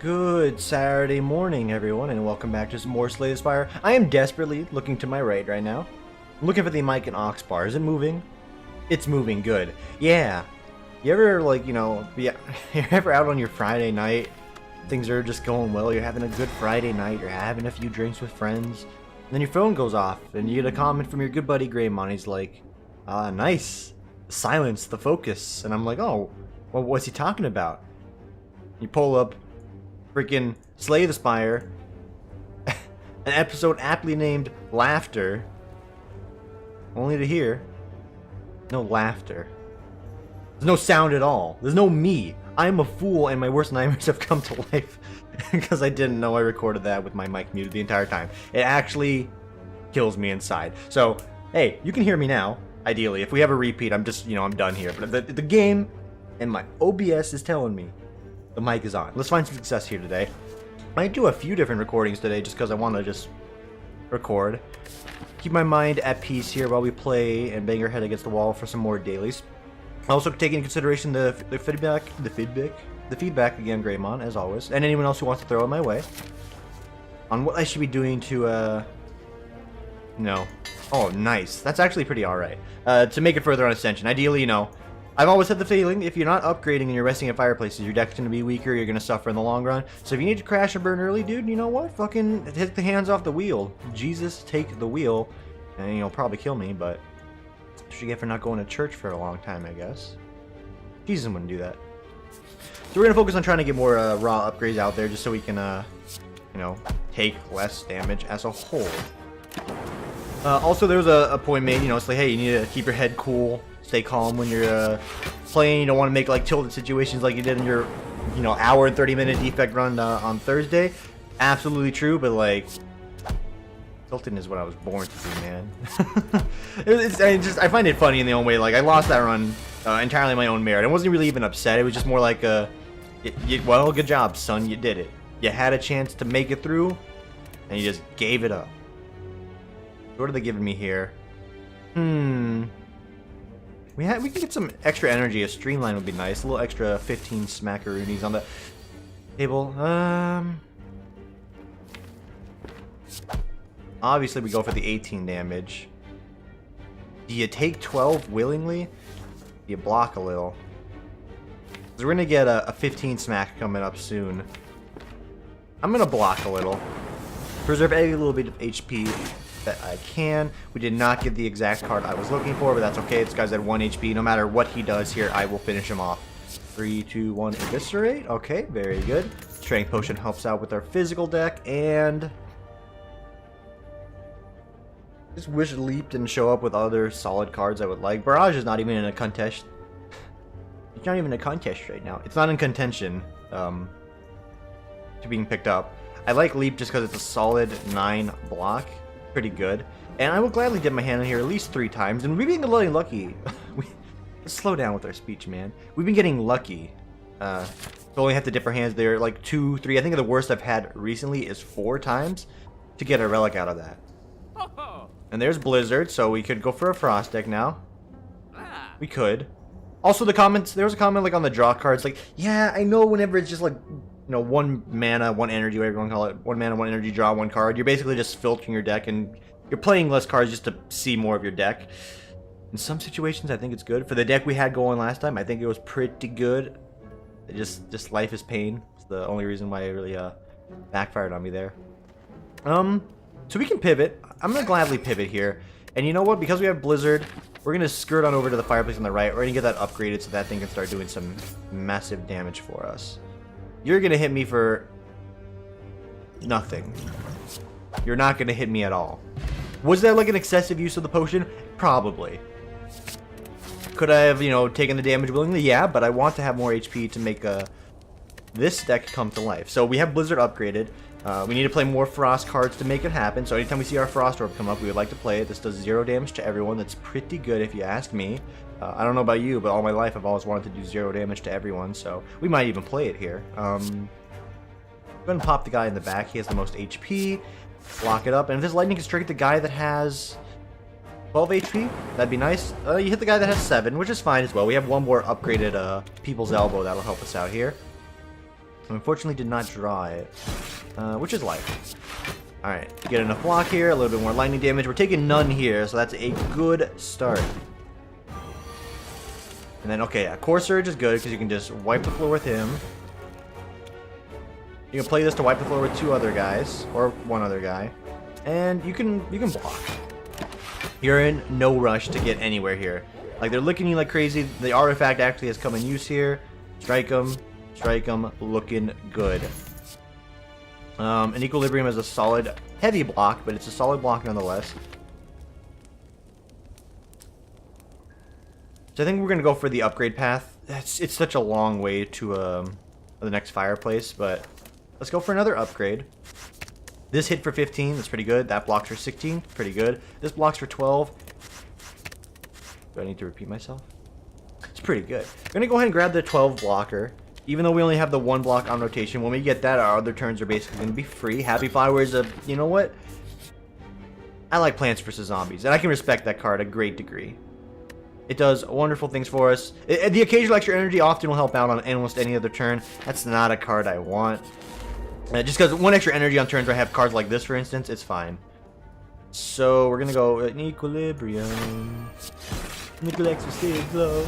Good Saturday morning, everyone, and welcome back to some more Slay the Spire. I am desperately looking to my right now. I'm looking for the mic and aux bar. Is it moving? It's moving. Good. Yeah. You ever, like, you're ever out on your Friday night, things are just going well, you're having a good Friday night, you're having a few drinks with friends, and then your phone goes off, and you get a comment from your good buddy Greymon. He's like, nice. Silence, the focus. And I'm like, oh, well, what's he talking about? You pull up freaking Slay the Spire, an episode aptly named Laughter, only to hear no laughter. There's no sound at all. There's no me. I'm a fool and my worst nightmares have come to life because I didn't know I recorded that with my mic muted the entire time. It actually kills me inside. So, hey, you can hear me now, ideally. If we have a repeat, I'm just, I'm done here. But the game and my OBS is telling me the mic is on. Let's find some success here today. I might do a few different recordings today just because I want to just record. Keep my mind at peace here while we play and bang our head against the wall for some more dailies. Also take into consideration the feedback again, Greymon, as always, and anyone else who wants to throw it my way on what I should be doing to no. Oh, nice. That's actually pretty alright. To make it further on Ascension. Ideally, I've always had the feeling if you're not upgrading and you're resting at fireplaces, your deck's going to be weaker, you're going to suffer in the long run. So if you need to crash and burn early, dude, you know what? Fucking hit the hands off the wheel. Jesus, take the wheel. And you'll probably kill me, but that's what you get for not going to church for a long time, I guess. Jesus wouldn't do that. So we're going to focus on trying to get more raw upgrades out there just so we can, take less damage as a whole. Also, there was a point made, it's like, hey, you need to keep your head cool. Stay calm when you're playing. You don't want to make like tilted situations like you did in your, hour and 30-minute defect run on Thursday. Absolutely true, but like, tilting is what I was born to do, man. I find it funny in the own way. Like I lost that run entirely on my own merit. I wasn't really even upset. It was just more like well, good job, son. You did it. You had a chance to make it through, and you just gave it up. What are they giving me here? We can get some extra energy. A streamline would be nice. A little extra 15 smackaroonies on the table. Obviously, we go for the 18 damage. Do you take 12 willingly? Do you block a little? Because we're going to get a 15 smack coming up soon. I'm going to block a little. Preserve a little bit of HP that I can. We did not get the exact card I was looking for, but that's okay. This guy's at 1 HP. No matter what he does here, I will finish him off. 3, 2, 1, eviscerate. Okay, very good. Strength potion helps out with our physical deck, and just wish Leap didn't show up with other solid cards I would like. Barrage is not even in a contest. It's not even a contest right now. It's not in contention to being picked up. I like Leap just because it's a solid 9 block. Pretty good. And I will gladly dip my hand in here at least 3 times. And we've been getting lucky. Let's slow down with our speech, man. We've been getting lucky. So only have to dip our hands there like 2, 3. I think the worst I've had recently is 4 times to get a relic out of that. And there's Blizzard, so we could go for a Frost deck now. We could. Also, the comments, there was a comment like on the draw cards, like, yeah, I know whenever it's just like, 1 mana, 1 energy, whatever you want to call it, 1 mana, 1 energy, draw 1 card, you're basically just filtering your deck, and you're playing less cards just to see more of your deck. In some situations, I think it's good. For the deck we had going last time, I think it was pretty good. It just life is pain. It's the only reason why it really backfired on me there. So we can pivot. I'm going to gladly pivot here. And you know what? Because we have Blizzard, we're going to skirt on over to the fireplace on the right. We're going to get that upgraded so that thing can start doing some massive damage for us. You're going to hit me for nothing. You're not going to hit me at all. Was that like an excessive use of the potion? Probably. Could I have, taken the damage willingly? Yeah, but I want to have more HP to make this deck come to life. So we have Blizzard upgraded. We need to play more Frost cards to make it happen. So anytime we see our Frost Orb come up, we would like to play it. This does 0 damage to everyone. That's pretty good if you ask me. I don't know about you, but all my life I've always wanted to do 0 damage to everyone. So we might even play it here. I'm going to pop the guy in the back. He has the most HP. Lock it up. And if this lightning can strike the guy that has 12 HP, that'd be nice. You hit the guy that has 7, which is fine as well. We have one more upgraded People's Elbow that'll help us out here. Unfortunately did not draw it, which is life. Alright, get enough block here, a little bit more lightning damage. We're taking none here, so that's a good start. And then, okay, yeah, Core Surge is good because you can just wipe the floor with him. You can play this to wipe the floor with 2 other guys, or 1 other guy. And you can block. You're in no rush to get anywhere here. Like, they're licking you like crazy. The artifact actually has come in use here. Strike them, looking good. An Equilibrium is a solid, heavy block, but it's a solid block nonetheless. So I think we're going to go for the upgrade path. It's such a long way to the next fireplace, but let's go for another upgrade. This hit for 15, that's pretty good. That blocks for 16, pretty good. This blocks for 12. Do I need to repeat myself? It's pretty good. I'm going to go ahead and grab the 12 blocker. Even though we only have the 1 block on rotation, when we get that, our other turns are basically going to be free. Happy Flowers, you know what? I like Plants vs. Zombies, and I can respect that card a great degree. It does wonderful things for us. The occasional extra energy often will help out on almost any other turn. That's not a card I want. Just because 1 extra energy on turns where I have cards like this, for instance, it's fine. So we're going to go in Equilibrium. Neglects to stay low.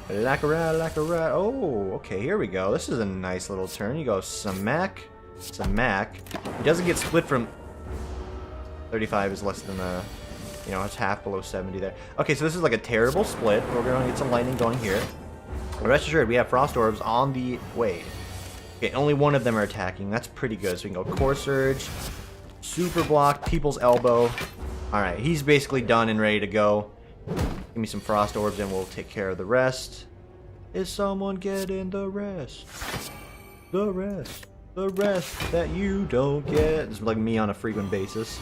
Lacquerade. Oh, okay, here we go. This is a nice little turn. You go Samac. It doesn't get split from 35 is less than you know, it's half below 70 there. Okay, so this is like a terrible split. We're going to get some lightning going here. Rest assured, we have Frost Orbs on the way. Okay, only 1 of them are attacking. That's pretty good. So we can go Core Surge, Super Block, People's Elbow. Alright, he's basically done and ready to go. Give me some Frost Orbs and we'll take care of the rest. Is someone getting the rest? The rest that you don't get. It's like me on a frequent basis.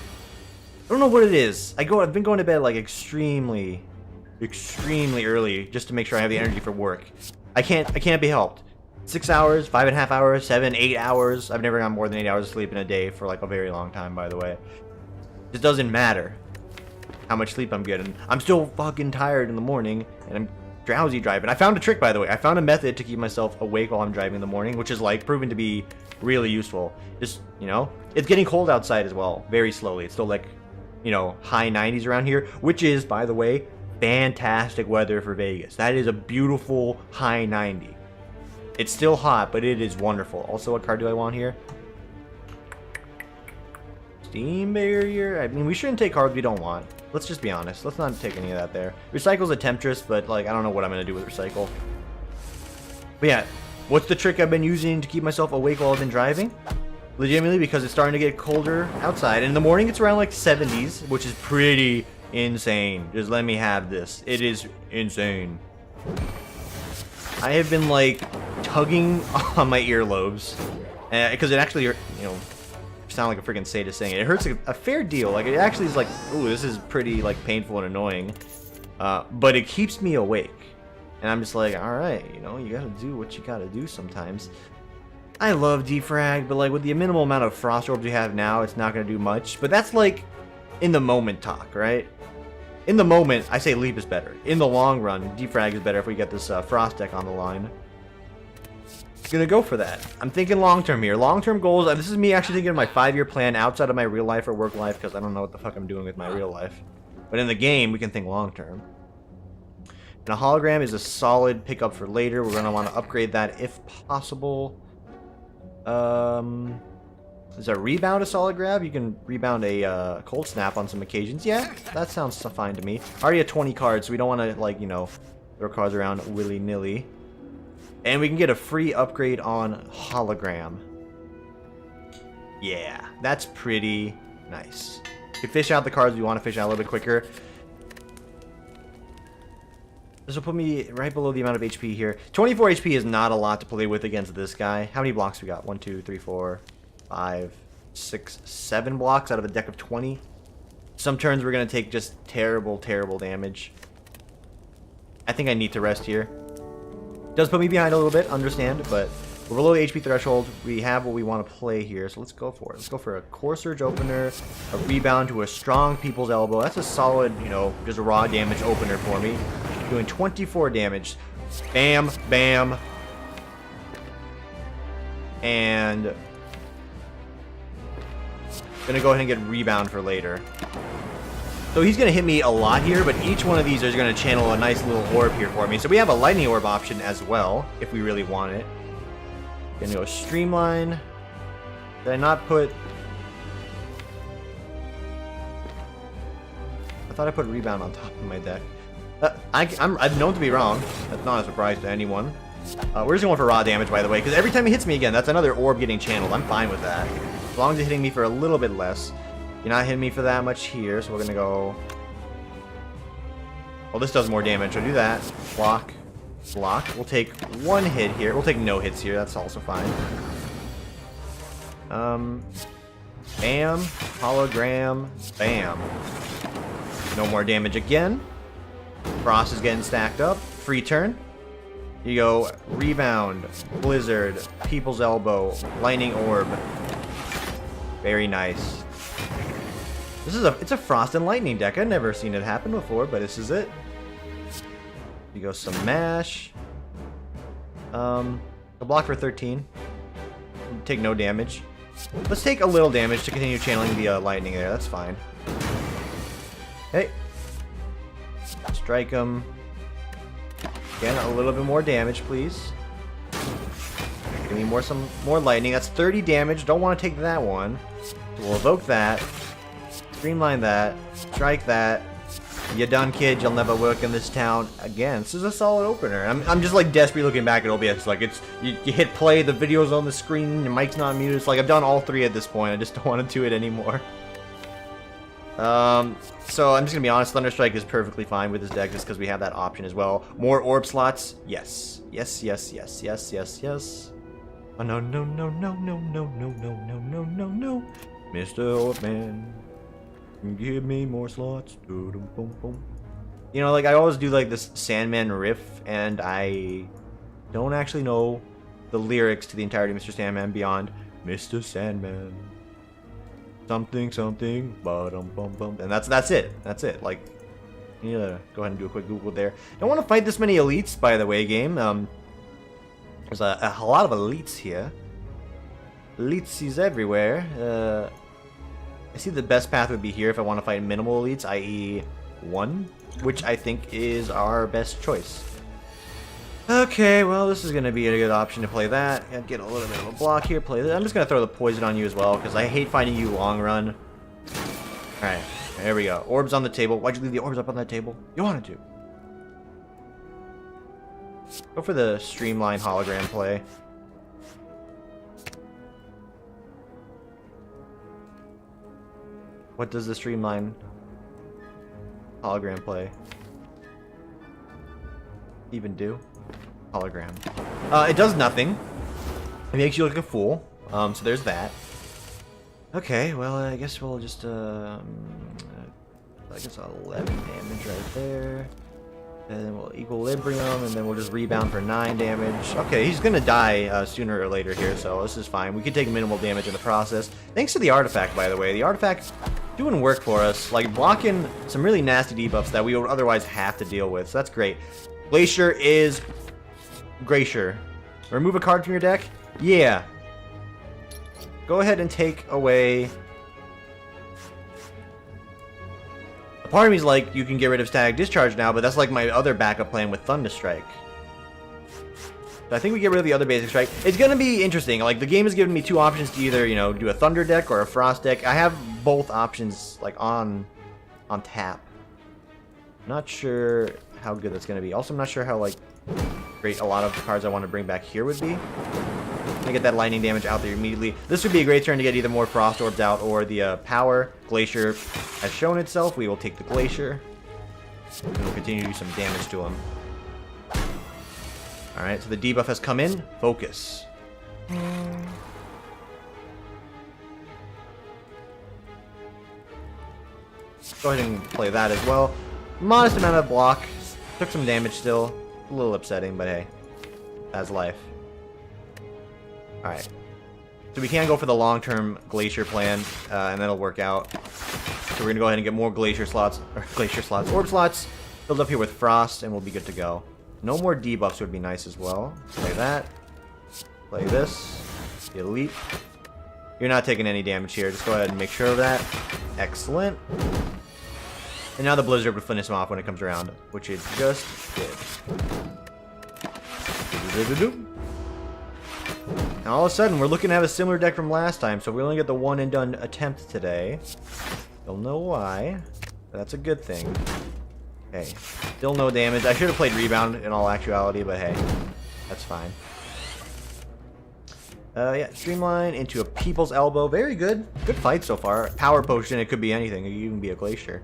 I don't know what it is. I've been going to bed like extremely early just to make sure I have the energy for work. I can't be helped. 6 hours, 5.5 hours, 7, 8 hours. I've never gotten more than 8 hours of sleep in a day for like a very long time, by the way. It doesn't matter how much sleep I'm getting. I'm still fucking tired in the morning, and I'm drowsy driving. I found a trick, by the way. I found a method to keep myself awake while I'm driving in the morning, which is like proven to be really useful. Just, you know, it's getting cold outside as well, very slowly. It's still like, you know, high 90s around here, which is, by the way, fantastic weather for Vegas. That is a beautiful high 90. It's still hot, but it is wonderful. Also, what card do I want here? Steam Barrier. I mean, we shouldn't take cards we don't want. Let's just be honest. Let's not take any of that there. Recycle's a Temptress, but like I don't know what I'm gonna do with Recycle. But yeah, what's the trick I've been using to keep myself awake while I've been driving? Legitimately, because it's starting to get colder outside. And in the morning, it's around like 70s, which is pretty insane. Just let me have this. It is insane. I have been like tugging on my earlobes because it actually, you know, sound like a freaking sadist saying it. It hurts a fair deal. Like it actually is like, ooh, this is pretty like painful and annoying. But it keeps me awake, and I'm just like, all right, you know, you gotta do what you gotta do sometimes. I love defrag, but like with the minimal amount of frost orbs we have now, it's not gonna do much. But that's like in the moment talk, right? In the moment, I say leap is better. In the long run, defrag is better if we get this frost deck on the line. Gonna go for that. I'm thinking long-term here. Long-term goals, this is me actually thinking of my 5-year plan outside of my real life or work life, because I don't know what the fuck I'm doing with my real life. But in the game, we can think long-term. And a hologram is a solid pickup for later. We're gonna want to upgrade that if possible. Is a rebound a solid grab? You can rebound a cold snap on some occasions. Yeah, that sounds fine to me. Already at 20 cards, so we don't want to, like, you know, throw cards around willy-nilly. And we can get a free upgrade on hologram. Yeah, that's pretty nice. You can fish out the cards we want to fish out a little bit quicker. This will put me right below the amount of HP here. 24 HP is not a lot to play with against this guy. How many blocks we got? 1, 2, 3, 4, 5, 6, 7 blocks out of a deck of 20. Some turns we're going to take just terrible, terrible damage. I think I need to rest here. Does put me behind a little bit, understand, but we're below the HP threshold. We have what we want to play here, so let's go for it. Let's go for a Core Surge opener, a rebound to a strong People's Elbow. That's a solid, you know, just a raw damage opener for me. Doing 24 damage. Bam, bam. And gonna go ahead and get Rebound for later. So he's gonna hit me a lot here, but each one of these is gonna channel a nice little orb here for me. So we have a Lightning Orb option as well, if we really want it. Gonna go Streamline. Did I not put... I thought I put Rebound on top of my deck. I'm known to be wrong. That's not a surprise to anyone. We're just going for raw damage, by the way, because every time he hits me again, that's another orb getting channeled. I'm fine with that. As long as it's hitting me for a little bit less. You're not hitting me for that much here, so we're going to go... Well, this does more damage, so do that. Block. Block. We'll take one hit here. We'll take no hits here. That's also fine. Bam. Hologram. Bam. No more damage again. Frost is getting stacked up. Free turn. You go Rebound, Blizzard, People's Elbow, Lightning Orb. Very nice. It's a Frost and Lightning deck. I've never seen it happen before, but this is it. You go some Mash. A block for 13. Take no damage. Let's take a little damage to continue channeling the lightning there. That's fine. Hey. Strike him. Again, a little bit more damage, please. Give me some more lightning. That's 30 damage. Don't want to take that one. So we'll evoke that. Streamline that. Strike that. You done, kid. You'll never work in this town again. This is a solid opener. I'm just like desperately looking back at OBS. Like it's you hit play, the video's on the screen, your mic's not muted. It's like I've done all three at this point. I just don't want to do it anymore. So I'm just gonna be honest. Thunderstrike is perfectly fine with this deck just because we have that option as well. More orb slots. Yes. Yes. Yes. Yes. Yes. Yes. Yes. Oh no! No! No! No! No! No! No! No! No! No! No! No! Mr. Orbman. Give me more slots. You know, like I always do like this Sandman riff, and I don't actually know the lyrics to the entirety of Mr. Sandman beyond Mr. Sandman. Something, something, bum, and that's it. That's it. Like, you need to go ahead and do a quick Google there. Don't want to fight this many elites, by the way, game. There's a lot of elites here. Elites everywhere. I see the best path would be here if I want to fight minimal elites, i.e. 1, which I think is our best choice. Okay, well, this is going to be a good option to play that. Get a little bit of a block here, play that. I'm just going to throw the poison on you as well, because I hate fighting you long run. Alright, there we go. Orbs on the table. Why'd you leave the orbs up on that table? You wanted to. Go for the Streamline hologram play. What does the Streamline hologram play even do? Hologram. It does nothing. It makes you look like a fool. So there's that. Okay, well, I guess we'll just, I guess 11 damage right there. And then we'll Equilibrium, and then we'll just Rebound for 9 damage. Okay, he's gonna die sooner or later here, so this is fine. We can take minimal damage in the process. Thanks to the artifact, by the way. The artifact doing work for us, like blocking some really nasty debuffs that we would otherwise have to deal with, so that's great. Glacier is Glacier. Remove a card from your deck? Yeah. Go ahead and take away... A part of me is like, you can get rid of Static Discharge now, but that's like my other backup plan with Thunderstrike. So I think we get rid of the other basic strike. It's gonna be interesting. Like, the game has given me two options to either, you know, do a Thunder deck or a Frost deck. I have both options, like, on tap. Not sure how good that's gonna be. Also, I'm not sure how, like, great a lot of the cards I want to bring back here would be. I get that lightning damage out there immediately. This would be a great turn to get either more Frost Orbs out or the Power. Glacier has shown itself. We will take the Glacier. And we'll continue to do some damage to him. Alright, so the debuff has come in. Focus. Go ahead and play that as well. Modest amount of block. Took some damage still. A little upsetting, but hey. That's life. Alright. So we can go for the long-term Glacier plan, and that'll work out. So we're going to go ahead and get more Glacier slots, Orb slots, filled up here with Frost, and we'll be good to go. No more debuffs would be nice as well. Play that. Play this. The elite. You're not taking any damage here. Just go ahead and make sure of that. Excellent. And now the blizzard would finish him off when it comes around, which it just did. And all of a sudden, we're looking to have a similar deck from last time, so we only get the one and done attempt today. You'll know why. But that's a good thing. Okay, still no damage. I should have played Rebound in all actuality, but hey, that's fine. Yeah, Streamline into a People's Elbow. Very good. Good fight so far. Power Potion, it could be anything. It could even be a Glacier.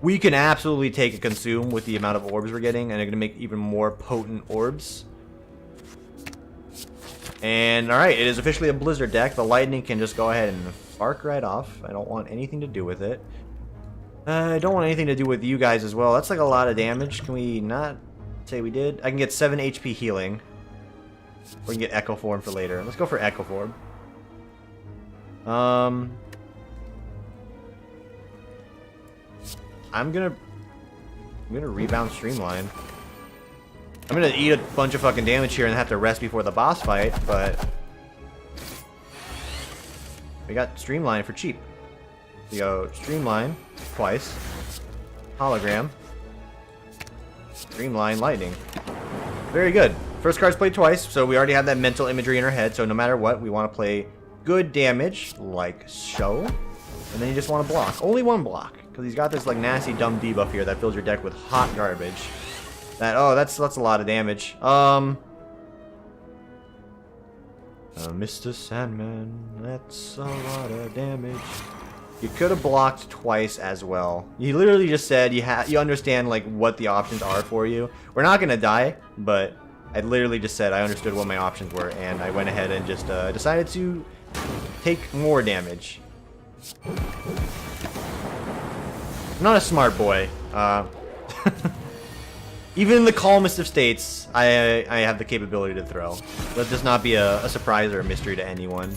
We can absolutely take a Consume with the amount of orbs we're getting, and they're going to make even more potent orbs. And, alright, it is officially a Blizzard deck. The Lightning can just go ahead and spark right off. I don't want anything to do with it. I don't want anything to do with you guys as well. That's like a lot of damage. Can we not say we did? I can get 7 HP healing. We can get Echo Form for later. Let's go for Echo Form. I'm gonna Rebound Streamline. I'm gonna eat a bunch of fucking damage here and have to rest before the boss fight, but we got Streamline for cheap. We go Streamline twice, Hologram, Streamline Lightning. Very good. First card's played twice, so we already have that mental imagery in our head, so no matter what, we want to play good damage, like so, and then you just want to block. Only one block, because he's got this like nasty dumb debuff here that fills your deck with hot garbage. That's a lot of damage. Mr. Sandman, that's a lot of damage. You could have blocked twice as well. You literally just said you understand like what the options are for you. We're not gonna die, but I literally just said I understood what my options were, and I went ahead and just decided to take more damage. I'm not a smart boy. Even in the calmest of states, I have the capability to throw. Let this not be a surprise or a mystery to anyone.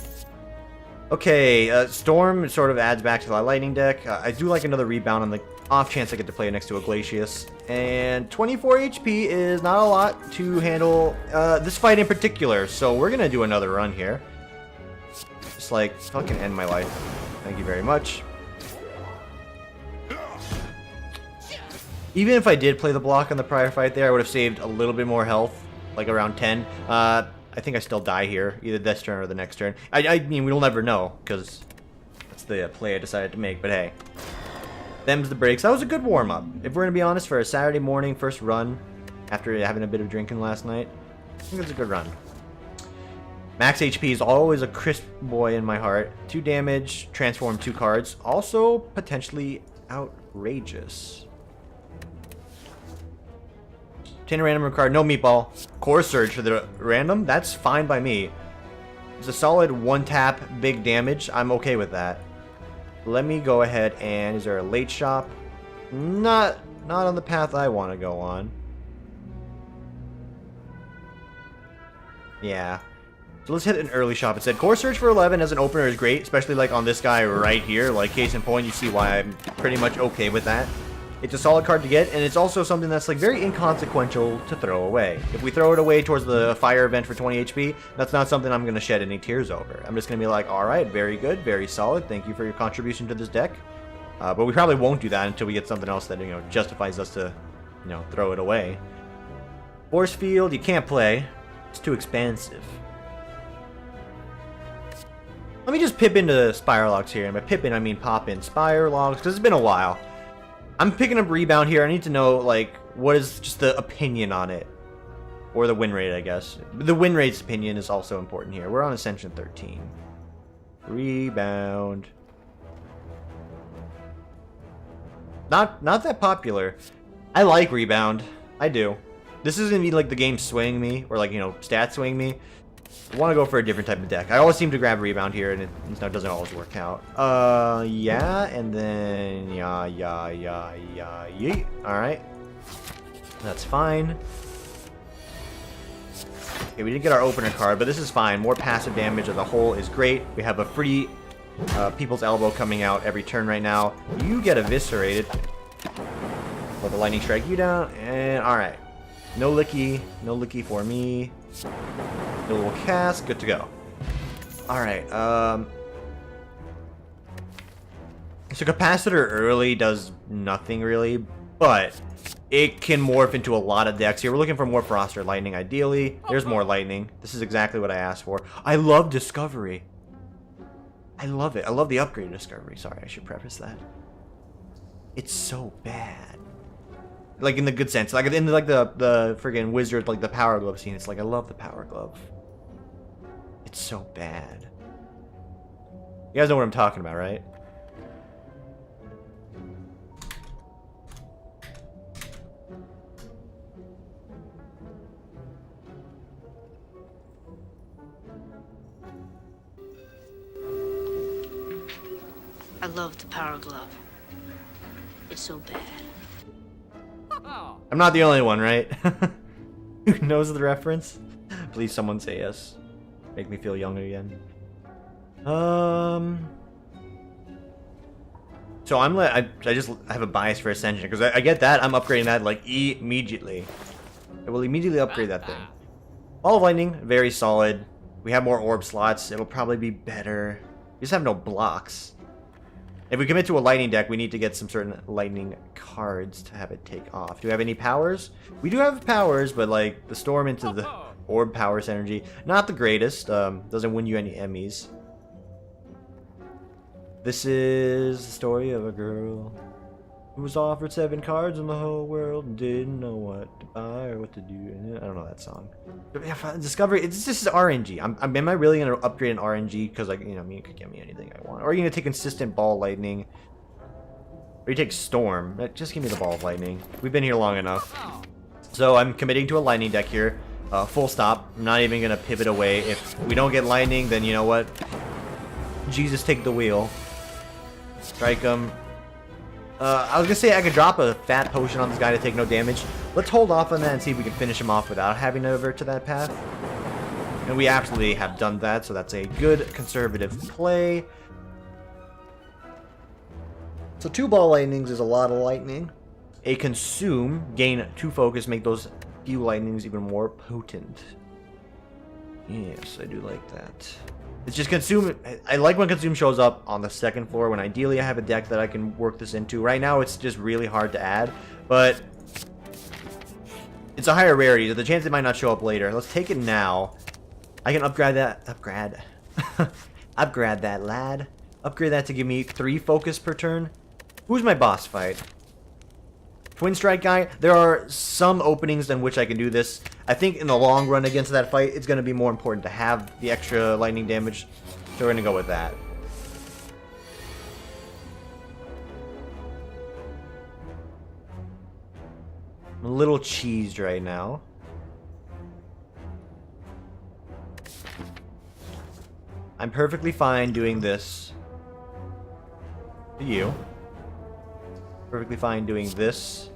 Okay, Storm sort of adds back to the Lightning deck. I do like another Rebound on the off chance I get to play next to a Glacius. And 24 HP is not a lot to handle this fight in particular, so we're gonna do another run here. Just like, fucking end my life. Thank you very much. Even if I did play the block on the prior fight there, I would have saved a little bit more health, like around 10. I think I still die here, either this turn or the next turn. I mean, we'll never know, because that's the play I decided to make, but hey. Them's the breaks. That was a good warm-up. If we're going to be honest, for a Saturday morning first run, after having a bit of drinking last night, I think it's a good run. Max HP is always a crisp boy in my heart. 2 damage, transform 2 cards. Also, potentially outrageous. 10 random card, no meatball. Core Surge for the random, that's fine by me. It's a solid 1-tap, big damage. I'm okay with that. Let me go ahead and... Is there a late shop? Not on the path I want to go on. Yeah. So let's hit an early shop instead. Core Surge for 11 as an opener is great, especially like on this guy right here. Like, case in point, you see why I'm pretty much okay with that. It's a solid card to get, and it's also something that's like very inconsequential to throw away. If we throw it away towards the fire event for 20 HP, that's not something I'm going to shed any tears over. I'm just going to be like, alright, very good, very solid, thank you for your contribution to this deck. But we probably won't do that until we get something else that, you know, justifies us to, you know, throw it away. Force Field, you can't play. It's too expansive. Let me just pip into Spire Logs here, and by pip in I mean pop in Spire Logs, because it's been a while. I'm picking up Rebound here. I need to know, like, what is just the opinion on it. Or the win rate, I guess. The win rate's opinion is also important here. We're on Ascension 13. Rebound. Not that popular. I like Rebound. I do. This isn't even like the game swaying me, or like, you know, stat swaying me. I want to go for a different type of deck. I always seem to grab Rebound here, and it doesn't always work out. Yeah, and then yeet. Alright. That's fine. Okay, we didn't get our opener card, but this is fine. More passive damage as a whole is great. We have a free People's Elbow coming out every turn right now. You get eviscerated. Let the Lightning Strike you down, and alright. No licky for me. No little cast, good to go. Alright, so capacitor early does nothing really, but it can morph into a lot of decks here. We're looking for more frost or lightning ideally. There's more lightning. This is exactly what I asked for. I love discovery. I love it. I love the upgrade discovery. Sorry, I should preface that. It's so bad. Like in the good sense. Like in like the friggin' wizard, like the power glove scene. It's like I love the power glove. It's so bad. You guys know what I'm talking about, right? I love the power glove. It's so bad. I'm not the only one, right? Who knows the reference? Please someone say yes. Make me feel young again. So I just have a bias for Ascension because I get that. I'm upgrading that like immediately. I will immediately upgrade that thing. Ball of Lightning, very solid. We have more orb slots. It'll probably be better. We just have no blocks. If we commit to a lightning deck, we need to get some certain lightning cards to have it take off. Do we have any powers? We do have powers, but like the storm into the orb powers energy, not the greatest. Doesn't win you any Emmys. This is the story of a girl who was offered 7 cards in the whole world and didn't know what to buy or what to do. I don't know that song. Discovery, it's just RNG. Am I really gonna upgrade an RNG because like I mean, it could get me anything I want? Or are you gonna take consistent ball lightning? Or you take storm? Just give me the ball of lightning. We've been here long enough. So I'm committing to a lightning deck here. Full stop. I'm not even gonna pivot away. If we don't get lightning, then you know what? Jesus, take the wheel. Strike him. I was gonna say I could drop a fat potion on this guy to take no damage. Let's hold off on that and see if we can finish him off without having to avert to that path. And we absolutely have done that, so that's a good conservative play. So 2 ball lightnings is a lot of lightning. A consume, gain 2 focus, make those few lightnings even more potent. Yes, I do like that. It's just consume. I like when consume shows up on the 2nd floor when ideally I have a deck that I can work this into. Right now it's just really hard to add, but it's a higher rarity, so the chance it might not show up later. Let's take it now. I can upgrade that. Upgrade that, lad. Upgrade that to give me 3 focus per turn. Who's my boss fight? Twin Strike guy. There are some openings in which I can do this. I think in the long run against that fight, it's going to be more important to have the extra lightning damage. So we're going to go with that. I'm a little cheesed right now. I'm perfectly fine doing this to you. Perfectly fine doing this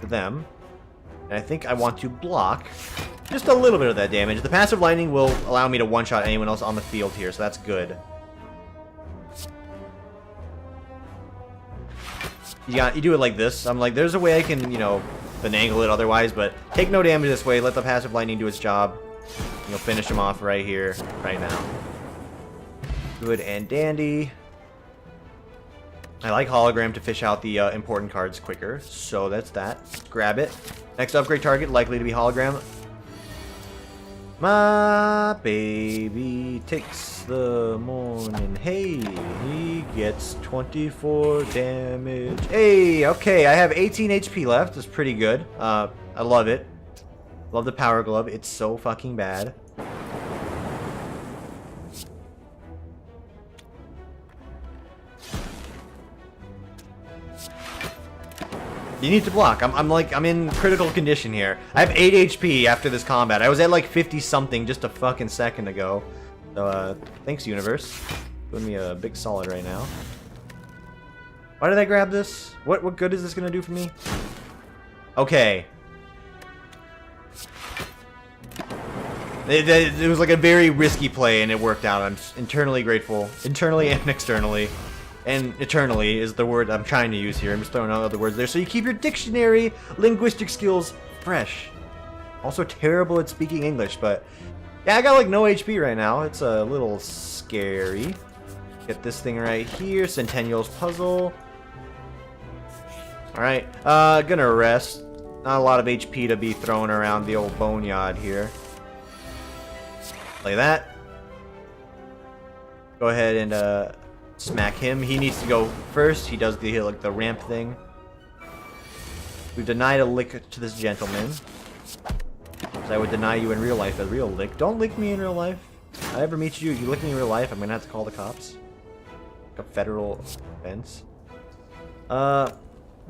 to them. And I think I want to block just a little bit of that damage. The passive lightning will allow me to one-shot anyone else on the field here, so that's good. You do it like this. I'm like, there's a way I can, finagle it otherwise, but take no damage this way. Let the passive lightning do its job. You'll finish him off right here, right now. Good and dandy. I like hologram to fish out the important cards quicker, so that's that. Grab it. Next upgrade target, likely to be hologram. My baby takes the morning. Hey, he gets 24 damage. Hey, okay, I have 18 HP left. That's pretty good. I love it. Love the power glove. It's so fucking bad. You need to block. I'm in critical condition here. I have 8 HP after this combat. I was at like 50 something just a fucking second ago. So thanks universe. Doing me a big solid right now. Why did I grab this? What good is this gonna do for me? Okay. It was like a very risky play and it worked out. I'm internally grateful. Internally and externally. And eternally is the word I'm trying to use here. I'm just throwing out other words there. So you keep your dictionary linguistic skills fresh. Also terrible at speaking English, but Yeah, I got like no HP right now. It's a little scary. Get this thing right here. Centennial's puzzle. Alright, gonna rest. Not a lot of HP to be thrown around the old boneyard here. Play that. Go ahead and smack him. He needs to go first. He does the like the ramp thing. We've denied a lick to this gentleman. Because I would deny you in real life a real lick. Don't lick me in real life. If I ever meet you, you lick me in real life, I'm gonna have to call the cops. Like a federal offense.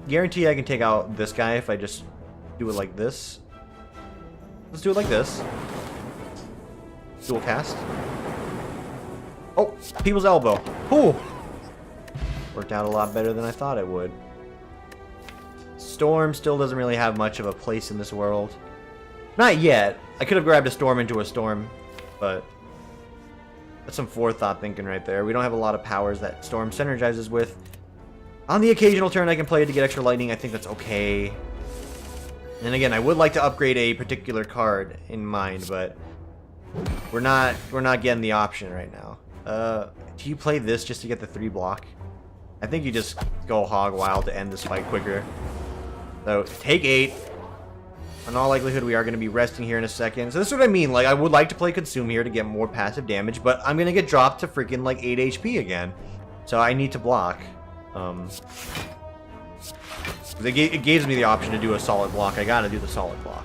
Guarantee I can take out this guy if I just do it like this. Let's do it like this. Dual cast. Oh, people's elbow. Ooh. Worked out a lot better than I thought it would. Storm still doesn't really have much of a place in this world. Not yet. I could have grabbed a storm into a storm, but that's some forethought thinking right there. We don't have a lot of powers that storm synergizes with. On the occasional turn I can play to get extra lightning, I think that's okay. And again, I would like to upgrade a particular card in mind, but we're not getting the option right now. Do you play this just to get the 3 block? I think you just go hog wild to end this fight quicker. So take 8. In all likelihood, we are going to be resting here in a second. So this is what I mean. Like, I would like to play Consume here to get more passive damage, but I'm going to get dropped to freaking like 8 HP again. So I need to block. It gives me the option to do a solid block. I gotta do the solid block.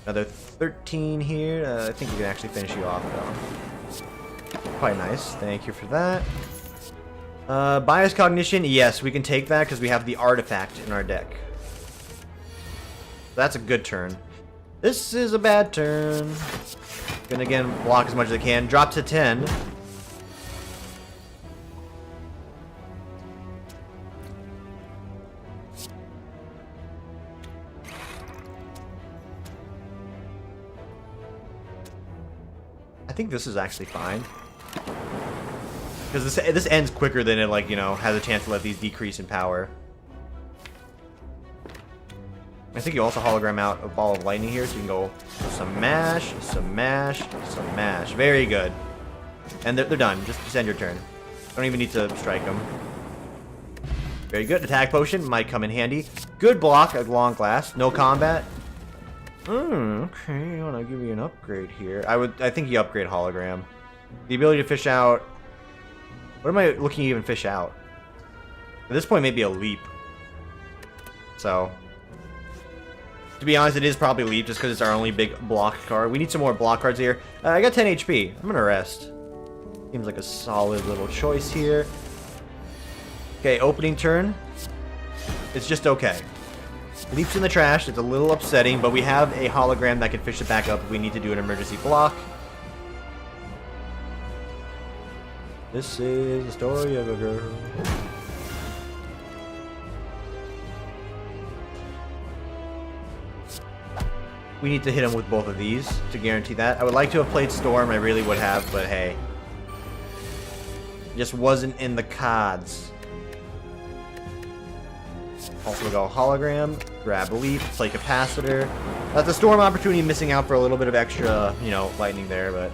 Another 13 here. I think we can actually finish you off, though. Quite nice. Thank you for that. Bias Cognition. Yes, we can take that because we have the artifact in our deck. That's a good turn. This is a bad turn. Gonna again block as much as I can. Drop to 10. I think this is actually fine. Because this ends quicker than it, like, you know, has a chance to let these decrease in power. I think you also hologram out a ball of lightning here, so you can go some mash, some mash, some mash. Very good. And they're done. Just end your turn. Don't even need to strike them. Very good. Attack potion might come in handy. Good block at long glass. No combat. Okay, I want to give you an upgrade here. I think you upgrade hologram. The ability to fish out. What am I looking to even fish out? At this point, maybe a leap. So, to be honest, it is probably leap just because it's our only big block card. We need some more block cards here. I got 10 HP. I'm gonna rest. Seems like a solid little choice here. Okay, opening turn. It's just okay. Leaps in the trash. It's a little upsetting, but we have a hologram that can fish it back up if we need to do an emergency block. This is the story of a girl. We need to hit him with both of these to guarantee that. I would like to have played Storm. I really would have, but hey. Just wasn't in the cards. Also go hologram, grab a leaf, play capacitor. That's a Storm opportunity, missing out for a little bit of extra, you know, lightning there, but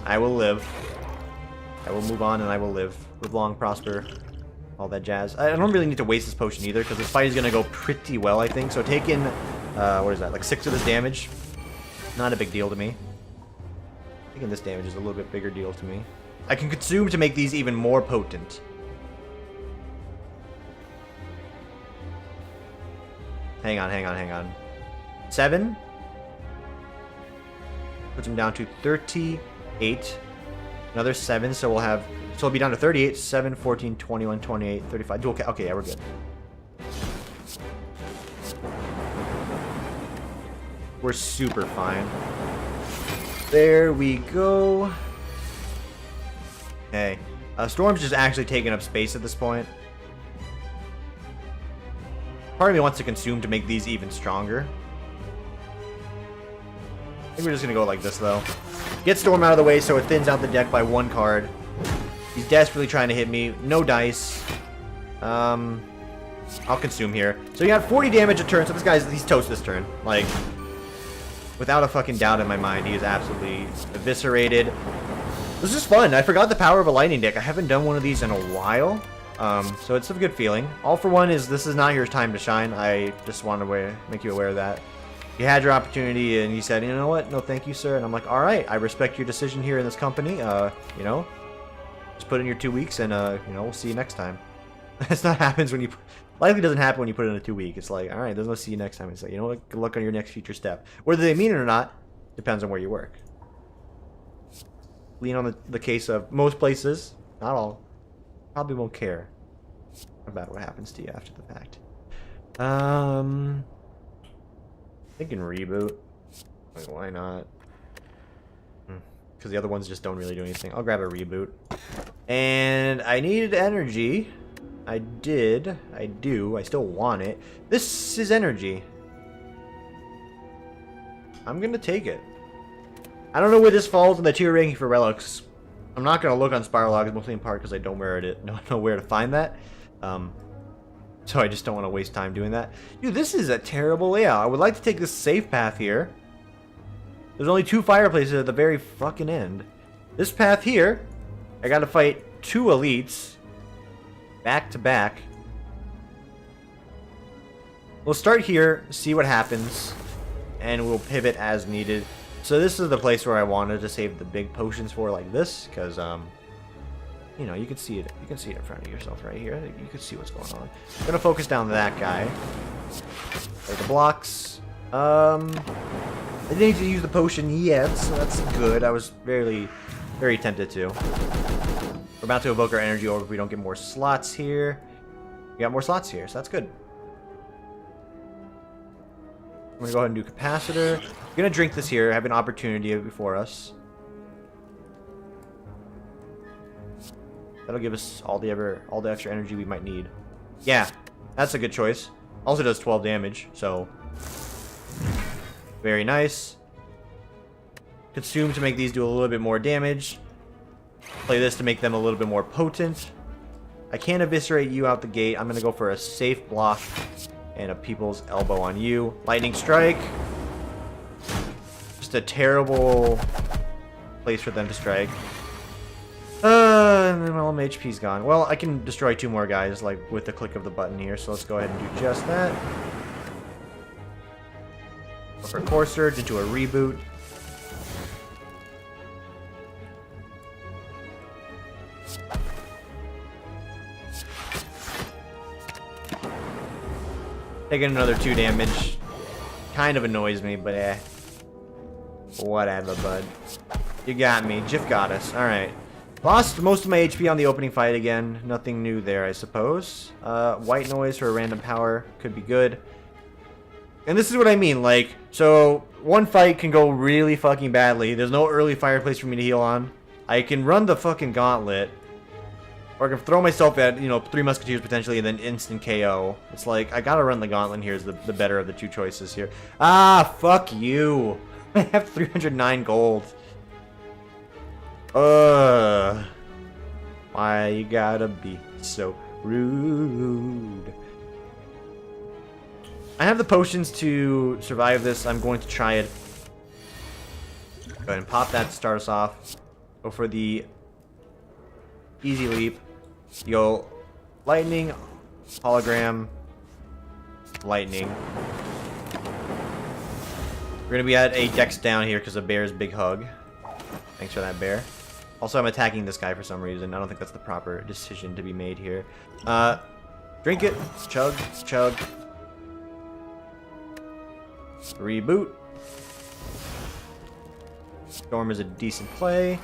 I will live. I will move on and I will live. Live long, prosper, all that jazz. I don't really need to waste this potion either because this fight is going to go pretty well, I think. So taking, what is that, like 6 of this damage? Not a big deal to me. Taking this damage is a little bit bigger deal to me. I can consume to make these even more potent. Hang on, hang on, hang on. 7. Puts him down to 38. Another 7, so we'll have... So we'll be down to 38, 7, 14, 21, 28, 35. Okay, okay, yeah, we're good. We're super fine. There we go. Okay. Storm's just actually taking up space at this point. Part of me wants to consume to make these even stronger. I think we're just going to go like this, though. Get Storm out of the way so it thins out the deck by 1 card. He's desperately trying to hit me. No dice. I'll consume here. So you got 40 damage a turn, so this guy's... He's toast this turn. Like... Without a fucking doubt in my mind, he is absolutely eviscerated. This is fun. I forgot the power of a lightning deck. I haven't done one of these in a while. So it's a good feeling. All for one is this is not your time to shine. I just wanted to make you aware of that. You had your opportunity and you said, you know what? No, thank you, sir. And I'm like, all right, I respect your decision here in this company. You know, just put in your 2 weeks and, you know, we'll see you next time. That's not happens when you, likely doesn't happen when you put in a 2 week. It's like, all right, there's no see you next time. It's like, you know what? Good luck on your next future step. Whether they mean it or not, depends on where you work. Lean on the case of most places, not all, probably won't care about what happens to you after the fact. Thinking reboot. Like, why not? Because the other ones just don't really do anything. I'll grab a reboot. And I needed energy. I did. I do. I still want it. This is energy. I'm gonna take it. I don't know where this falls in the tier ranking for relics. I'm not gonna look on Spire logs, mostly in part because I don't know where to find that. So I just don't want to waste time doing that. Dude, this is a terrible layout. I would like to take this safe path here. There's only 2 fireplaces at the very fucking end. This path here, I gotta fight 2 elites. Back to back. We'll start here, see what happens, and we'll pivot as needed. So this is the place where I wanted to save the big potions for, like this, because, you know, you can see it. You can see it in front of yourself right here. You can see what's going on. I'm gonna focus down that guy. Play the blocks. I didn't need to use the potion yet, so that's good. I was very tempted to. We're about to evoke our energy orb if we don't get more slots here. We got more slots here, so that's good. I'm gonna go ahead and do capacitor. I'm gonna drink this here. I have an opportunity before us. That'll give us all the extra energy we might need. Yeah, that's a good choice. Also does 12 damage, so very nice. Consume to make these do a little bit more damage. Play this to make them a little bit more potent. I can't eviscerate you out the gate. I'm gonna go for a safe block and a people's elbow on you. Lightning strike. Just a terrible place for them to strike. And then all my HP's gone. Well, I can destroy 2 more guys, like, with the click of the button here, so let's go ahead and do just that. Go for a Core Surge into a reboot. Taking another 2 damage. Kind of annoys me, but eh. Whatever, bud. You got me. Jif got us. Alright. Lost most of my HP on the opening fight again. Nothing new there, I suppose. White noise for a random power could be good. And this is what I mean, like, so one fight can go really fucking badly. There's no early fireplace for me to heal on. I can run the fucking gauntlet. Or I can throw myself at, you know, 3 musketeers potentially and then instant KO. It's like, I gotta run the gauntlet here is the better of the 2 choices here. Ah, fuck you. I have 309 gold. Why you gotta be so rude? I have the potions to survive this. I'm going to try it. Go ahead and pop that to start us off. Go for the easy leap. You go lightning, hologram, lightning. We're gonna be at a dex down here because of Bear's big hug. Thanks for that, Bear. Also, I'm attacking this guy for some reason. I don't think that's the proper decision to be made here. Drink it. Chug. Chug. Reboot. Storm is a decent play.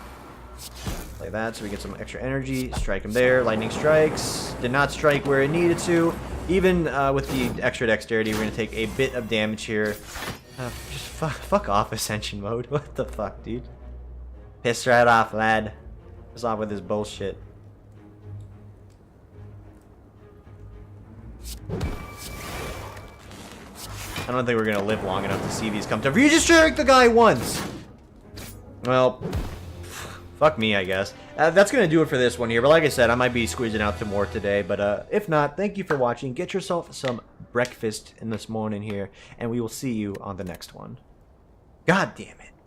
Play that so we get some extra energy. Strike him there. Lightning strikes. Did not strike where it needed to. Even with the extra dexterity, we're going to take a bit of damage here. Just fuck off, Ascension mode. What the fuck, dude? Piss right off, lad. Piss off with this bullshit. I don't think we're gonna live long enough to see these come to. You just strike the guy once! Well, fuck me, I guess. That's gonna do it for this one here, but like I said, I might be squeezing out some more today, but if not, thank you for watching. Get yourself some breakfast in this morning here, and we will see you on the next one. God damn it.